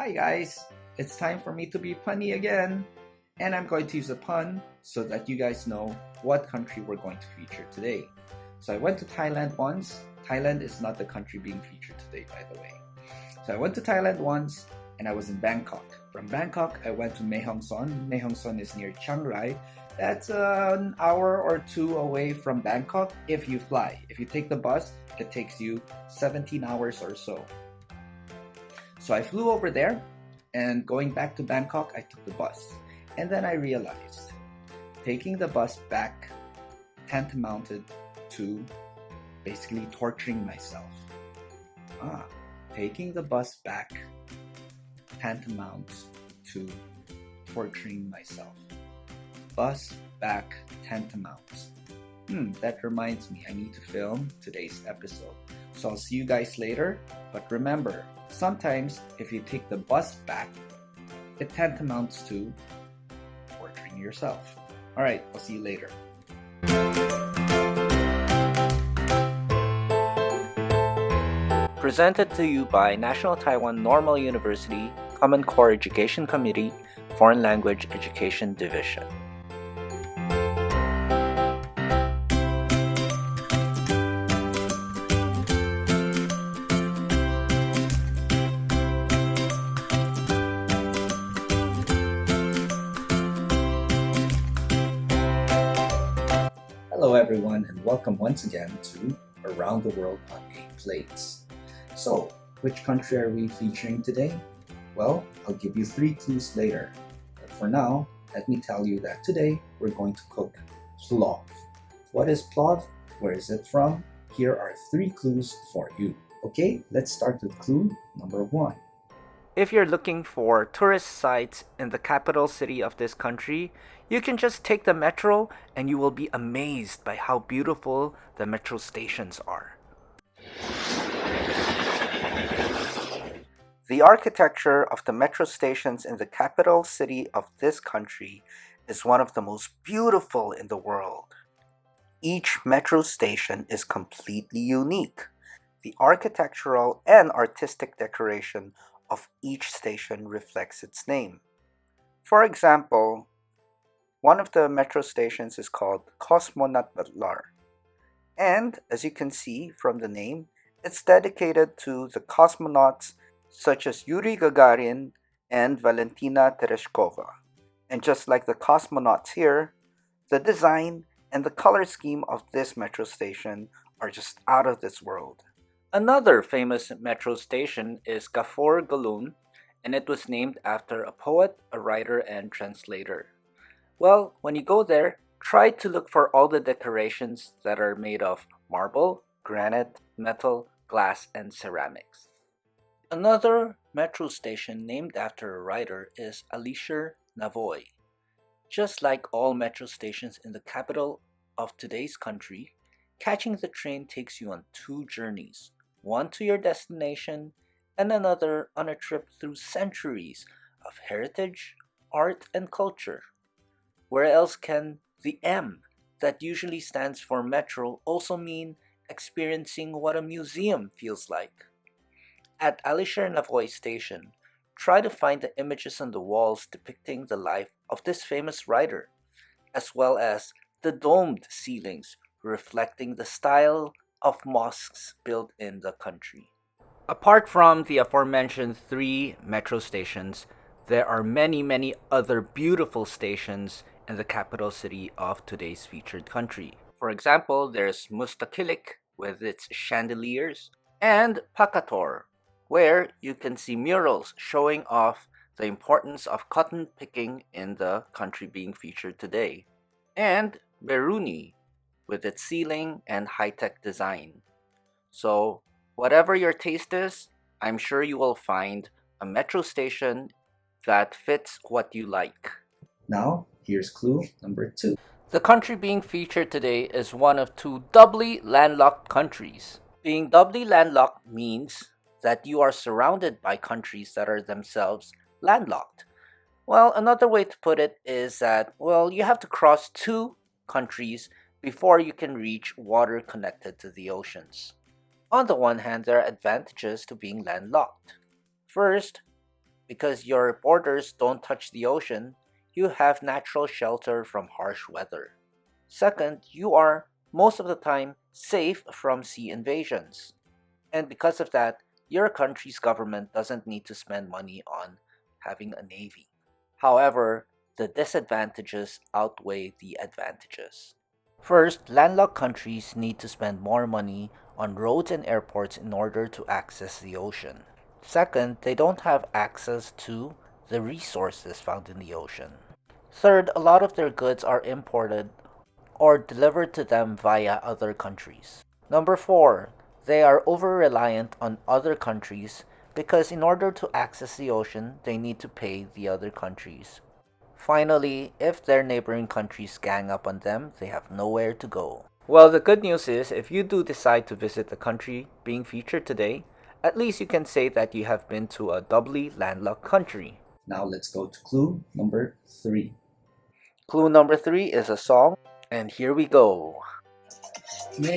Hi guys, it's time for me to be punny again. And I'm going to use a pun so that you guys know what country we're going to feature today. So I went to Thailand once. Thailand is not the country being featured today, by the way. So I went to Thailand once and I was in Bangkok. From Bangkok, I went to Mae Hong Son. Mae Hong Son is near Chiang Rai. That's an hour or two away from Bangkok if you fly. If you take the bus, it takes you 17 hours or so. So I flew over there, and going back to Bangkok, I took the bus. And then I realized taking the bus back tantamounted to basically torturing myself. Taking the bus back tantamounts to torturing myself. Bus back tantamounts. That reminds me, I need to film today's episode. So I'll see you guys later. But remember, sometimes if you take the bus back, it tantamounts to torturing yourself. Alright, I'll see you later. Presented to you by National Taiwan Normal University, Common Core Education Committee, Foreign Language Education Division. Hello everyone, and welcome once again to Around the World on 8 Plates. So, which country are we featuring today? Well, I'll give you 3 clues later. But for now, let me tell you that today we're going to cook plov. What is plov? Where is it from? Here are 3 clues for you. Okay, let's start with clue number 1. If you're looking for tourist sites in the capital city of this country, you can just take the metro and you will be amazed by how beautiful the metro stations are. The architecture of the metro stations in the capital city of this country is one of the most beautiful in the world. Each metro station is completely unique. The architectural and artistic decoration of each station reflects its name. For example, one of the metro stations is called Cosmonaut Butler. And as you can see from the name, it's dedicated to the cosmonauts such as Yuri Gagarin and Valentina Tereshkova. And just like the cosmonauts here, the design and the color scheme of this metro station are just out of this world. Another famous metro station is Gafor Galun, and it was named after a poet, a writer, and translator. Well, when you go there, try to look for all the decorations that are made of marble, granite, metal, glass, and ceramics. Another metro station named after a writer is Alisher Navoy. Just like all metro stations in the capital of today's country, catching the train takes you on 2 journeys. One to your destination, and another on a trip through centuries of heritage, art, and culture. Where else can the M that usually stands for metro also mean experiencing what a museum feels like? At Alisher Navoy Station, try to find the images on the walls depicting the life of this famous writer, as well as the domed ceilings reflecting the style of mosques built in the country. Apart from the aforementioned 3 metro stations, there are many other beautiful stations in the capital city of today's featured country. For example, there's Mustaqilik with its chandeliers, and Pakator, where you can see murals showing off the importance of cotton picking in the country being featured today, and Beruni, with its ceiling and high-tech design. So, whatever your taste is, I'm sure you will find a metro station that fits what you like. Now, here's clue number 2. The country being featured today is one of 2 doubly landlocked countries. Being doubly landlocked means that you are surrounded by countries that are themselves landlocked. Well, another way to put it is that, you have to cross 2 countries before you can reach water connected to the oceans. On the one hand, there are advantages to being landlocked. First, Because your borders don't touch the ocean, you have natural shelter from harsh weather. Second, you are, most of the time, safe from sea invasions. And because of that, your country's government doesn't need to spend money on having a navy. However, the disadvantages outweigh the advantages. First, landlocked countries need to spend more money on roads and airports in order to access the ocean. Second, they don't have access to the resources found in the ocean. Third, a lot of their goods are imported or delivered to them via other countries. Number 4, they are over-reliant on other countries because in order to access the ocean, they need to pay the other countries. Finally, if their neighboring countries gang up on them, they have nowhere to go. Well, the good news is, if you do decide to visit the country being featured today, at least you can say that you have been to a doubly landlocked country. Now let's go to clue number 3. Clue number 3 is a song, and here we go. Now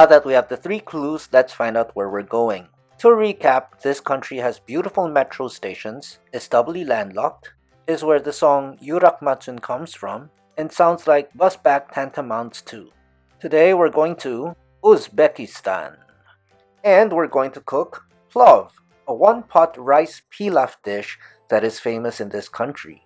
that we have the 3 clues, let's find out where we're going. To recap, this country has beautiful metro stations, is doubly landlocked, is where the song Yurak Matsun comes from, and sounds like bus back tantamounts to. Today we're going to Uzbekistan. And we're going to cook plov, a one-pot rice pilaf dish that is famous in this country.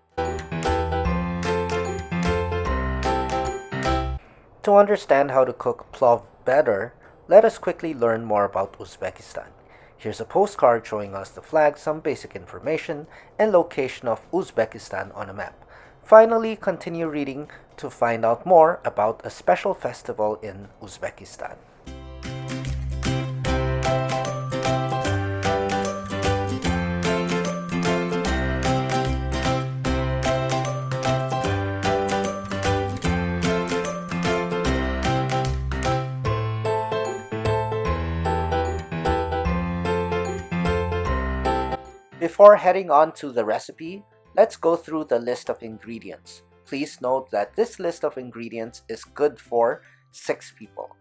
To understand how to cook plov better, let us quickly learn more about Uzbekistan. Here's a postcard showing us the flag, some basic information, and location of Uzbekistan on a map. Finally, continue reading to find out more about a special festival in Uzbekistan. Before heading on to the recipe, let's go through the list of ingredients. Please note that this list of ingredients is good for 6 people.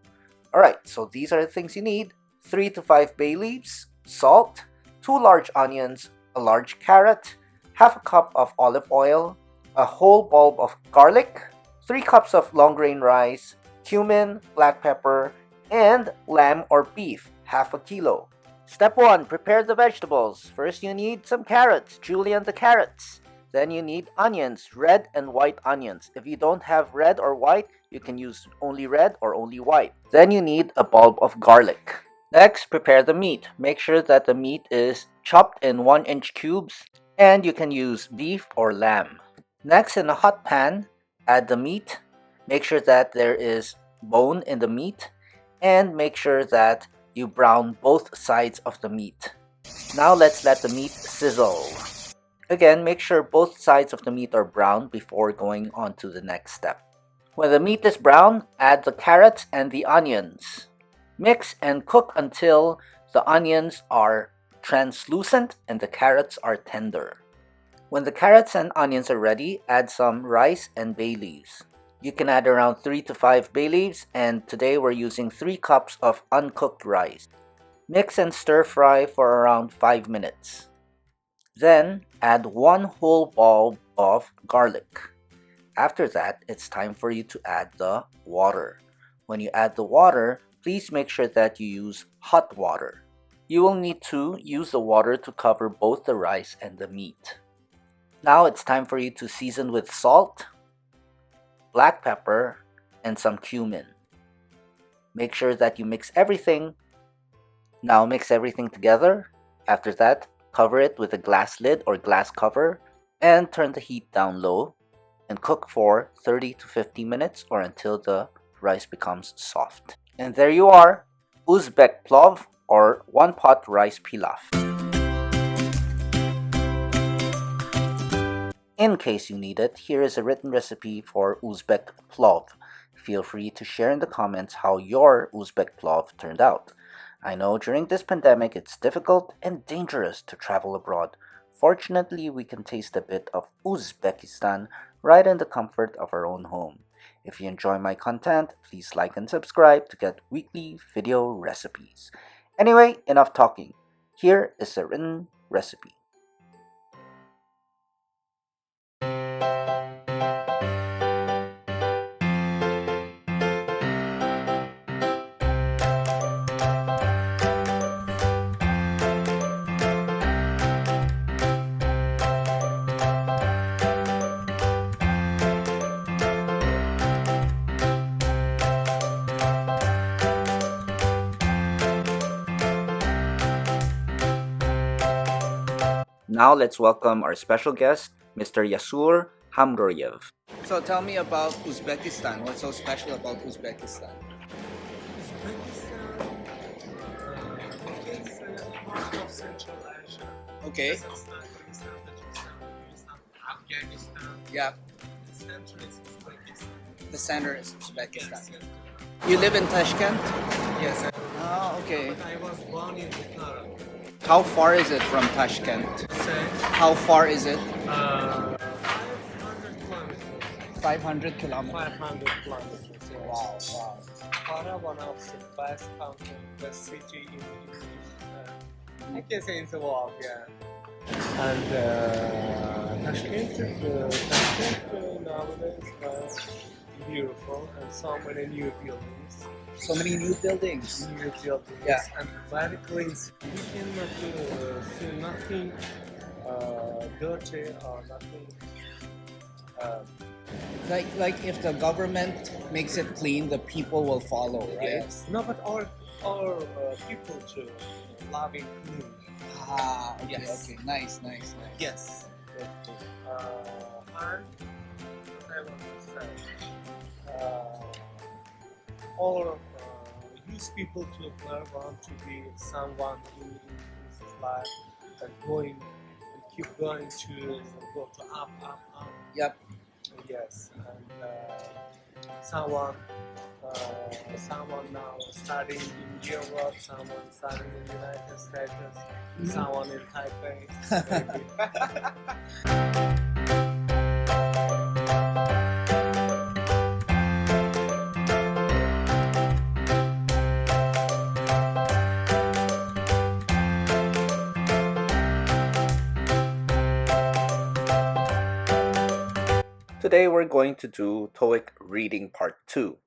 Alright, so these are the things you need. 3 to 5 bay leaves, salt, 2 large onions, a large carrot, half a cup of olive oil, a whole bulb of garlic, 3 cups of long grain rice, cumin, black pepper, and lamb or beef, half a kilo. Step 1. Prepare the vegetables. First you need some carrots, julienne the carrots. Then you need onions, red and white onions. If you don't have red or white, you can use only red or only white. Then you need a bulb of garlic. Next, prepare the meat. Make sure that the meat is chopped in 1-inch cubes, and you can use beef or lamb. Next, in a hot pan, add the meat. Make sure that there is bone in the meat, and make sure that you brown both sides of the meat. Now let's let the meat sizzle. Again, make sure both sides of the meat are brown before going on to the next step. When the meat is brown, add the carrots and the onions. Mix and cook until the onions are translucent and the carrots are tender. When the carrots and onions are ready, add some rice and bay leaves. You can add around 3 to 5 bay leaves, and today we're using 3 cups of uncooked rice. Mix and stir fry for around 5 minutes. Then add 1 whole bulb of garlic. After that, it's time for you to add the water. When you add the water, please make sure that you use hot water. You will need to use the water to cover both the rice and the meat. Now it's time for you to season with salt, black pepper, and some cumin. Make sure that you mix everything. Now mix everything together. After that, cover it with a glass lid or glass cover and turn the heat down low and cook for 30 to 50 minutes or until the rice becomes soft. And there you are, Uzbek plov or one-pot rice pilaf. In case you need it, here is a written recipe for Uzbek plov. Feel free to share in the comments how your Uzbek plov turned out. I know during this pandemic it's difficult and dangerous to travel abroad. Fortunately, we can taste a bit of Uzbekistan right in the comfort of our own home. If you enjoy my content, please like and subscribe to get weekly video recipes. Anyway, enough talking. Here is a written recipe. Now let's welcome our special guest, Mr. Yasur Hamdoryev. So tell me about Uzbekistan. What's so special about Uzbekistan? Uzbekistan is part of Central Asia. Okay. Kazakhstan, Kyrgyzstan, Tajikistan, Uzbekistan, Afghanistan. Yeah, The center is Uzbekistan. the center is Uzbekistan. Yes, You live in Tashkent? yes. Oh, okay. But I was born in Bukhara. How far is it from Tashkent? Say, How far is it? 500 kilometers. 500 kilometers. 500 kilometers. Yes. Wow, wow. Bukhara, one of the best country, best city in I can say in the world, yeah. And Tashkent nowadays beautiful and so many new buildings. So many new buildings. New buildings Yeah. and very clean. You cannot see nothing dirty or nothing. Like if the government makes it clean, the people will follow, right? Yes. No, but all people too loving clean. Ah, okay, Yes. okay. Nice, nice, nice. Yes. And what I want to say, all youth people to want to be someone in this life and going and keep going to go to up. Yep. Yes, and someone now studying in Europe, someone studying in the United States, someone in Taipei. Maybe. Today we're going to do TOEIC Reading Part 2.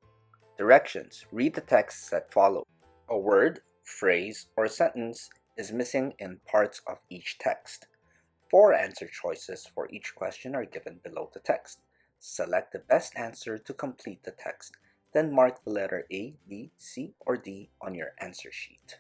Directions. Read the texts that follow. A word, phrase, or sentence is missing in parts of each text. 4 answer choices for each question are given below the text. Select the best answer to complete the text, then mark the letter A, B, C, or D on your answer sheet.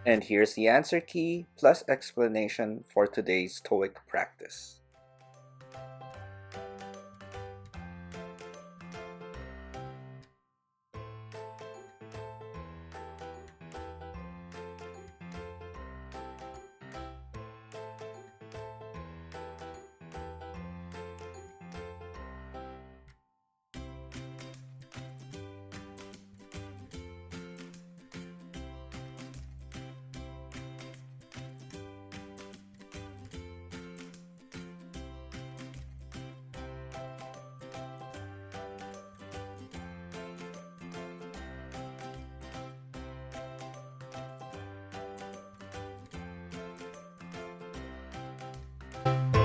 And here's the answer key plus explanation for today's TOEIC practice. Bye.